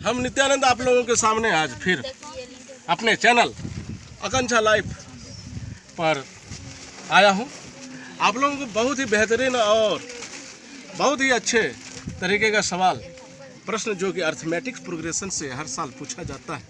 हम नित्यानंद आप लोगों के सामने आज फिर अपने चैनल आकांक्षा लाइफ पर आया हूं। आप लोगों को बहुत ही बेहतरीन और बहुत ही अच्छे तरीके का सवाल प्रश्न जो कि अर्थमेटिक्स प्रोग्रेशन से हर साल पूछा जाता है,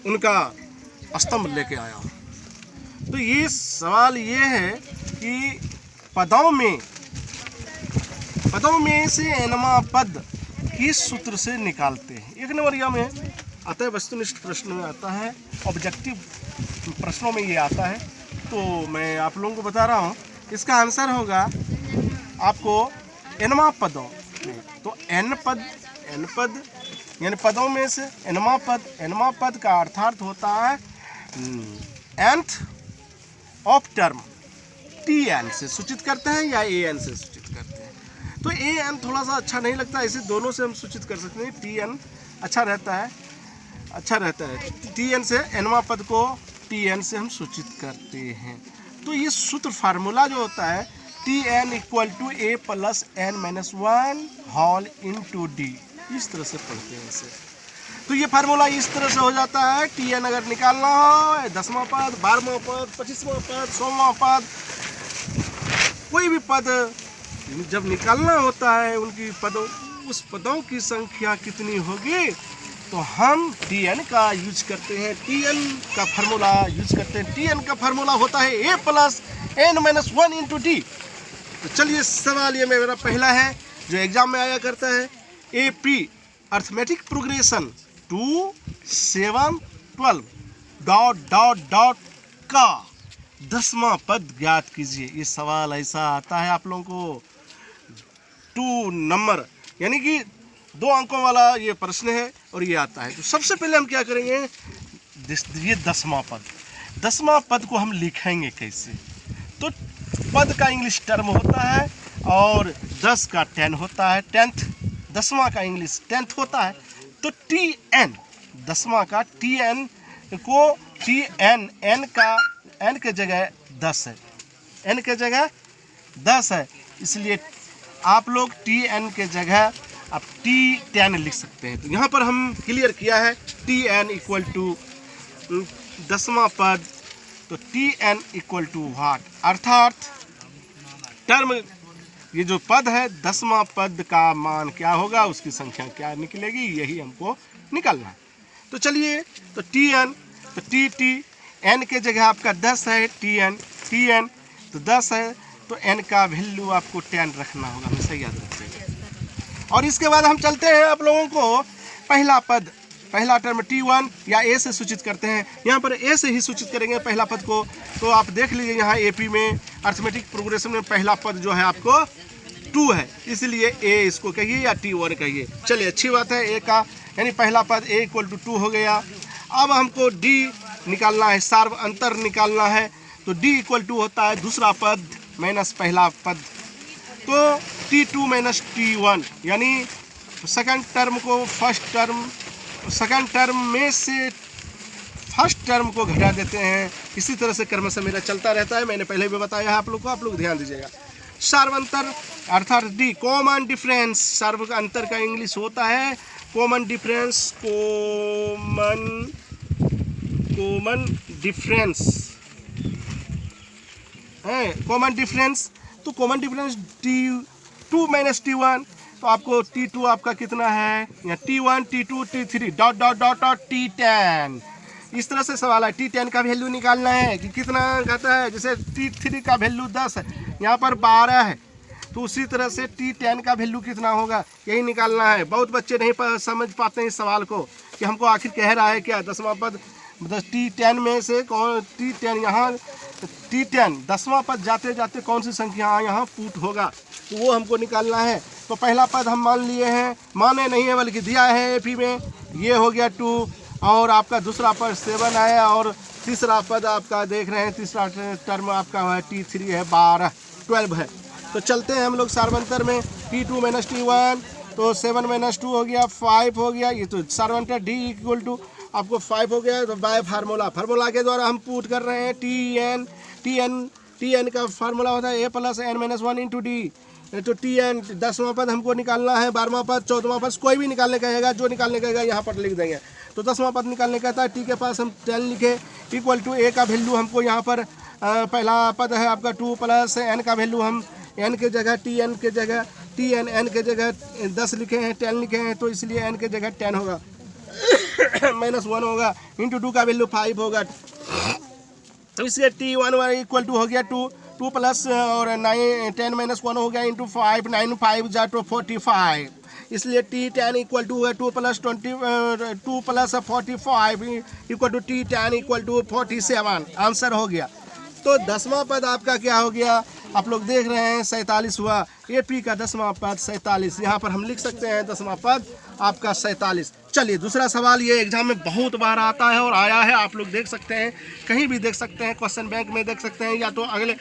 उनका स्तंभ लेके आया हूं। तो ये सवाल ये है कि पदों में से एनवा पद किस सूत्र से निकालते हैं। एक नंबरिया में आता है, वस्तुनिष्ठ प्रश्न में आता है, ऑब्जेक्टिव प्रश्नों में ये आता है। तो मैं आप लोगों को बता रहा हूँ, इसका आंसर होगा आपको एनवा पदों में। तो एन पद यानी पदों में से एनवा पद का अर्थार्थ होता है nth ऑफ टर्म tn से सूचित करते हैं या an से सूचित करते हैं। तो an थोड़ा सा अच्छा नहीं लगता, इसे दोनों से हम सूचित कर सकते हैं। tn अच्छा रहता है। tn से एनवा पद को tn से हम सूचित करते हैं। तो ये सूत्र फार्मूला जो होता है tn equal to a plus n-1 whole into d, इस तरह से पढ़ते हैं इसे। तो ये फार्मूला इस तरह से हो जाता है, tn अगर निकालना हो 10वां पद, 12वां पद, 25वां पद, 100वां पद, कोई भी पद जब निकालना होता है उनकी उस पदों की संख्या कितनी होगी, तो हम tn का यूज करते हैं, tn का फार्मूला यूज करते हैं। tn का फार्मूला होता है a plus n-1 into d। तो चलिए सवाल ये मेरा पहला है जो एग्जाम में आया करता है, AP अर्थमेटिक प्रोग्रेशन 2, 7, 12 ... का 10वां पद ज्ञात कीजिए। ये सवाल ऐसा आता है आप लोगों को 2 नंबर यानी कि 2 अंकों वाला ये प्रश्न है और ये आता है। तो सबसे पहले हम क्या करेंगे, ये 10वां पद को हम लिखेंगे कैसे। तो पद का इंग्लिश टर्म होता है और 10 का 10 होता है, 10वां का इंग्लिश 10th होता है। तो tn 10वां का tn को tn n के जगह 10 है, n के जगह 10 है, इसलिए आप लोग tn के जगह आप t10 लिख सकते हैं। तो यहाँ पर हम क्लियर किया है tn इक्वल टू 10वां पद, तो tn इक्वल टू व्हाट, अर्थात टर्म ये जो पद है 10वां पद का मान क्या होगा, उसकी संख्या क्या निकलेगी, यही हमको निकालना है। तो चलिए, तो tn तो n के जगह आपका 10 है, tn तो 10 है, तो n का वैल्यू आपको 10 रखना होगा, हमेशा याद रखिएगा। और इसके बाद हम चलते हैं, आप लोगों को पहला टर्म t1 या a से सूचित करते हैं। यहाँ पर a से ही सूचित करेंगे पहला पद को। तो आप देख लीजिए यहाँ AP में अर्थमेटिक प्रोग्रेशन में पहला पद जो है आपको 2 है, इसलिए a इसको कहिए या t1 कहिए। चलिए, अच्छी बात है, a का यानी पहला पद a इक्वल टू 2 हो गया। अब हमको d निकालना है, सार्व अंतर निकालना है। तो d इक्वल टू होता है दूसरा पद माइनस पहला पद, तो t2 माइनस t1 यानी सेकंड टर्म को सेकंड टर्म में से फर्स्ट टर्म को घटा देते हैं। इसी तरह से क्रम से मेरा चलता रहता है, मैंने पहले भी बताया है आप लोग ध्यान दीजिएगा। सार्वंतर अर्थात डी कॉमन डिफरेंस, सार्व अंतर का इंग्लिश होता है कॉमन डिफरेंस, कॉमन डिफरेंस। तो common difference t2 minus t1, तो आपको t2 आपका कितना है, या t1 t2 t3 ... t10। इस तरह से सवाल है, t10 का वैल्यू निकालना है कि कितना आता है। जैसे t3 का वैल्यू 10 है, यहाँ पर 12 है, तो उसी तरह से t10 का वैल्यू कितना होगा, यही निकालना है। बहुत बच्चे नहीं समझ पाते हैं इस सवाल को कि हमको आखिर कह रहा है क्या, 10वां पद t10 में से कौन t10 यहाँ t10 10वां पद जाते जाते कौन सी संख्या यहाँ पुट होगा, तो वो हमको निकालना है। तो पहला पद हम मान लिए हैं, माने नहीं है बल्कि दिया है AP में, ये हो गया 2, और आपका दूसरा पद 7 है, और तीसरा पद आपका देख रहे हैं, तीसरा टर्म आपका है t3 है, 12 है। तो चलते हैं हम लोग सार्वंतर में, t2 माइनस t1, तो 7 माइनस 2 हो गया 5 हो गया। ये तो सार्वंतर d इक्वल टू आपको 5 हो गया। तो बाय फार्मूला के द्वारा हम पुट कर रहे हैं tn का फार्मूला होता है a plus n-1 into d। तो टी एन 10वां पद हमको निकालना है, 12वां पद, 14वां पद, कोई भी निकालने कहेगा, जो निकालने कहेगा यहाँ पर लिख देंगे। तो 10वां पद निकालने कहता है, टी के पास हम 10 लिखे, इक्वल टू ए का वैल्यू हमको यहाँ पर पहला पद है आपका 2 प्लस एन का वैल्यू हम एन के जगह टी एन के जगह टी एन एन के जगह 10 लिखे हैं, 10 लिखे हैं, तो इसलिए एन के जगह 10 होगा -1 होगा, इंटू 2 का वैल्यू 5 होगा, तो इसलिए T1 इक्वल टू हो गया 2 प्लस और 9 10 -1 हो गया इंटू 5, 9 5 जा तो 45, इसलिए T10 इक्वल टू है 2 plus 45 equal to T10 equal to 47, answer हो गया। तो 10वां पद आपका क्या हो गया, आप लोग देख रहे हैं 47 हुआ, AP का 10वां पद 47, यहाँ पर हम लिख सकते हैं 10वां पद आपका 47। चलिए दूसरा सवाल, ये एग्जाम में बहुत बार आता है और आया है, आप लोग देख सकते हैं, कहीं भी देख सकते हैं, क्वेश्चन बैंक में देख सकते हैं, या तो अगले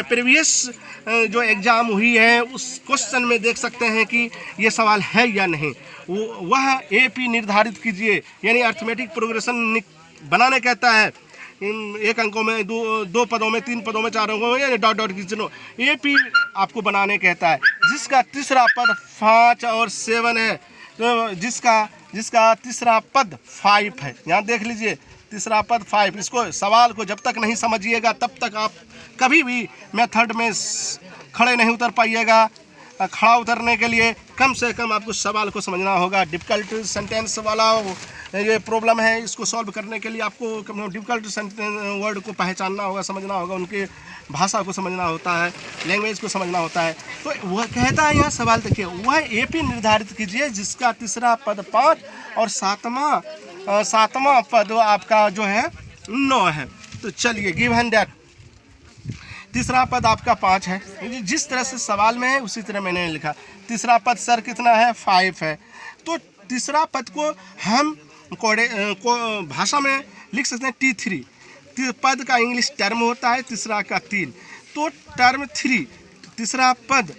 प्रीवियस जो एग्ज़ाम हुई है उस क्वेश्चन में देख सकते हैं कि ये सवाल है या नहीं। वह AP निर्धारित कीजिए, यानी अर्थमेटिक प्रोग्रेशन बनाने कहता है, एक अंकों में, दो पदों में, 3 पदों में, 4 अंकों में, यानी डॉट डॉट की चलो AP आपको बनाने कहता है, जिसका तीसरा पद 5 और 7 है, तो जिसका तीसरा पद 5 है, यहाँ देख लीजिए तीसरा पद 5। इसको सवाल को जब तक नहीं समझिएगा तब तक आप कभी भी मेथड में खड़े नहीं उतर पाइएगा। खड़ा उतरने के लिए कम से कम आपको सवाल को समझना होगा। डिफ़िकल्ट सेंटेंस वाला ये प्रॉब्लम है, इसको सॉल्व करने के लिए आपको डिफ़िकल्ट वर्ड को पहचानना होगा, समझना होगा, उनके भाषा को समझना होता है, लैंग्वेज को समझना होता है। तो वह कहता है, यहाँ सवाल देखिए, वह AP निर्धारित कीजिए जिसका तीसरा पद 5 और सातवां पद आपका जो है 9 है। तो चलिए गिवन दैट तीसरा पद आपका 5 है, जिस तरह से सवाल में है उसी तरह मैंने लिखा। तीसरा पद सर कितना है, 5 है, तो तीसरा पद को हम भाषा में लिख सकते हैं T3। पद का इंग्लिश टर्म होता है, तीसरा का 3, तो टर्म 3 तीसरा पद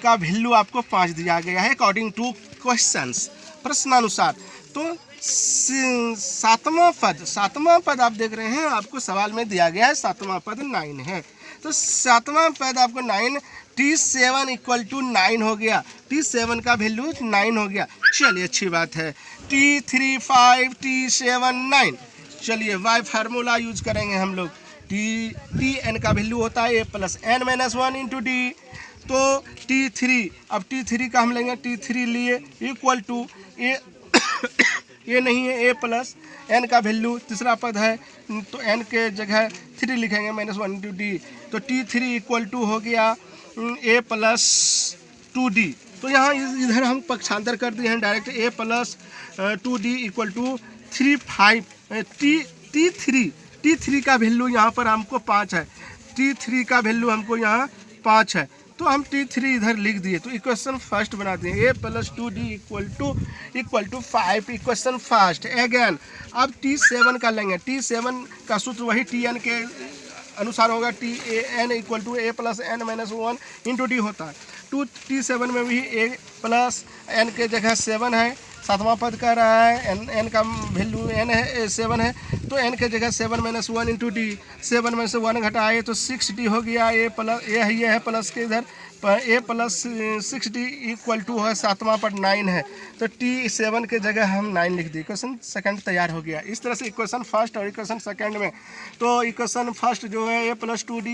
का वैल्यू आपको 5 दिया गया है अकॉर्डिंग टू क्वेश्चंस, प्रश्नानुसार। तो सातवां पद आप देख रहे हैं, आपको सवाल में दिया गया है, सातवां पद 9 है, तो सातवां पद आपको 9, T7 इक्वल टू 9 हो गया, T7 का वैल्यू 9 हो गया। चलिए अच्छी बात है, T3 5 T7 9। चलिए y फार्मूला यूज करेंगे हम लोग, Tn का वैल्यू होता है a plus n minus 1 into D, तो T3, अब T3 का हम लेंगे, T3 लिए इक्वल टू ये नहीं है, a प्लस n का वैल्यू तीसरा पद है, तो n के जगह 3 लिखेंगे -1 इंटू डी, तो T3 इक्वल टू हो गया a प्लस 2d। तो यहाँ इधर हम पक्षांतर कर दिए हैं direct, a plus 2d equal to 3 5 T3 का वैल्यू यहाँ पर हमको 5 है, T3 का वैल्यू हमको यहाँ 5 है, तो हम T3 इधर लिख दिए। तो इक्वेशन फर्स्ट बनाते हैं, a plus 2d equal to 5, equation first. Again अब T7 का लेंगे, T7 का सूत्र वही Tn के अनुसार होगा, Tan equal to a plus n minus 1 into d होता है। तो T7 में भी a प्लस n के जगह 7 है, सातवां पद कह रहा है, n का वैल्यू n है 7 है, तो n के जगह 7 माइनस 1 इंटू डी, 7 में से 1 घटाए तो 6d हो गया, ये है प्लस के इधर a plus 6d equal to है, सातवां पद 9 है, तो T7 के जगह हम 9 लिख दिए। इक्वेशन सेकंड तैयार हो गया। इस तरह से इक्वेशन फर्स्ट और इक्वेशन सेकंड में, तो इक्वेशन फर्स्ट जो है a plus 2d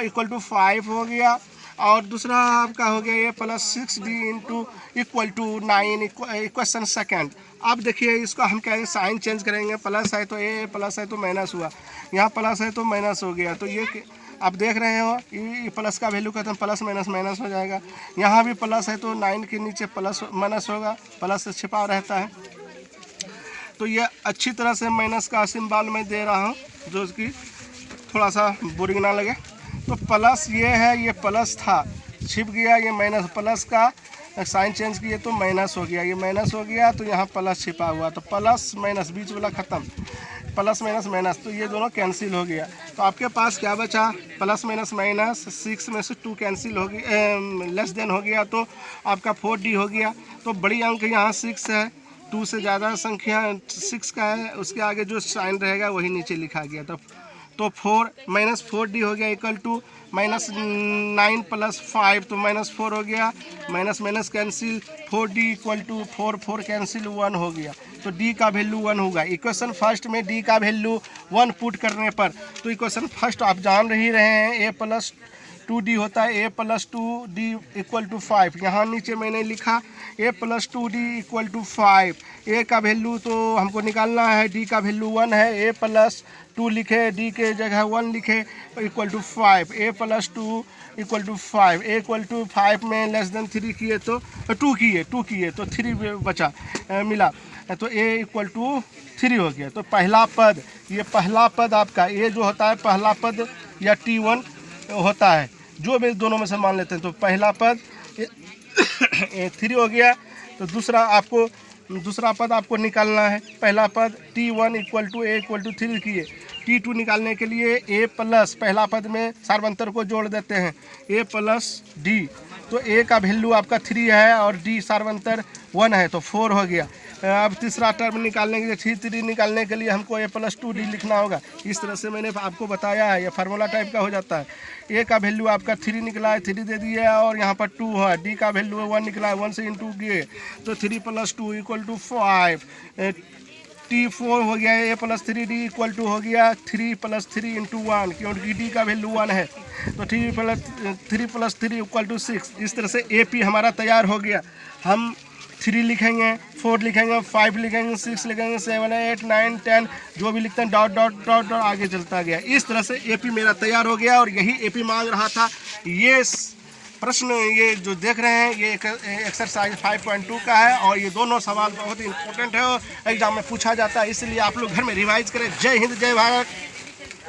equal to 5 हो गया, और दूसरा आपका हो गया a plus 6d into equal to 9, equation second. अब देखिए इसको हम कहेंगे साइन चेंज करेंगे, प्लस है तो a, प्लस है तो माइनस हुआ, यहाँ प्लस है तो माइनस हो गया, तो ये आप देख रहे हो ये प्लस का वैल्यू कहते हैं प्लस माइनस माइनस हो जाएगा, यहाँ भी प्लस है तो 9 के नीचे प्लस माइनस होगा, प्लस से छिपा रहता है। तो ये अच्छी तरह से माइनस का सिंबल मैं दे रहा हूँ, जो कि थोड़ा सा बोरिंग ना लगे। तो प्लस ये है, ये प्लस था, छिप गया, ये माइनस, प्लस का साइन चेंज किए तो माइनस हो गया, ये माइनस हो गया, तो यहाँ प्लस छिपा हुआ, तो प्लस माइनस बीच वाला ख़त्म, प्लस माइनस माइनस, तो ये दोनों कैंसिल हो गया। तो आपके पास क्या बचा, प्लस माइनस माइनस, 6 में से 2 कैंसिल हो गया, लेस देन हो गया, तो आपका 4d हो गया। तो बड़ी अंक यहाँ 6 है, 2 से ज़्यादा संख्या 6 का है, उसके आगे जो साइन रहेगा वही नीचे लिखा गया। तो 4 माइनस 4D हो गया इक्वल टू -9 + 5 तो -4 हो गया, minus minus cancel, 4D equal to 4 4 cancel 1 हो गया, तो D का वैल्यू 1 होगा। इक्वेशन फर्स्ट में D का वैल्यू 1 पुट करने पर, तो इक्वेशन फर्स्ट आप जान ही रहे हैं, a + 2D होता है, a + 2D इक्वल टू 5। यहाँ नीचे मैंने लिखा a + 2D equal to 5। a का वैल्यू तो हमको निकालना है, d का वैल्यू 1 है, a + 2 लिखे, d के जगह 1 लिखे, equal to 5। a + 2 equal to 5, a equal to 5 में लेस देन 3 किए तो 2 किए तो 3 बचा मिला, तो a इक्वल टू 3 हो गया। तो पहला पद, ये पहला पद आपका a जो होता है पहला पद या T1 होता है, जो भी दोनों में से मान लेते हैं, तो पहला पद 3 हो गया। तो दूसरा पद आपको निकालना है, पहला पद T1 equal to a equal to 3 किए, T2 निकालने के लिए a प्लस पहला पद में सार्वंतर को जोड़ देते हैं a + d, तो a का वैल्यू आपका 3 है और d सार्वंतर 1 है, तो 4 हो गया। अब तीसरा टर्म निकालने के लिए 3 निकालने के लिए हमको a + 2d लिखना होगा। इस तरह से मैंने आपको बताया है, ये फार्मूला टाइप का हो जाता है। a का वैल्यू आपका 3 निकला है, 3 दे दिया और यहाँ पर 2 है, d का वैल्यू 1 निकला है, 1 से इंटू किए तो 3 + 2 इक्वल टू 5, T4 हो गया, a + 3d इक्वल टू हो गया 3 + 3 इंटू 1, क्योंकि d का वैल्यू 1 है, तो 3 + 3 इक्वल टू 6। इस तरह से AP हमारा तैयार हो गया। हम 3 लिखेंगे, 4 लिखेंगे, 5 लिखेंगे, 6 लिखेंगे, 7 8 9 10 जो भी लिखते हैं डॉट डॉट डॉट डॉट आगे चलता गया। इस तरह से AP मेरा तैयार हो गया और यही AP मांग रहा था। ये प्रश्न ये जो देख रहे हैं ये एक्सरसाइज 5.2 का है और ये दोनों सवाल बहुत ही इंपॉर्टेंट है और एग्जाम में पूछा जाता है, इसलिए आप लोग घर में रिवाइज करें। जय हिंद, जय भारत।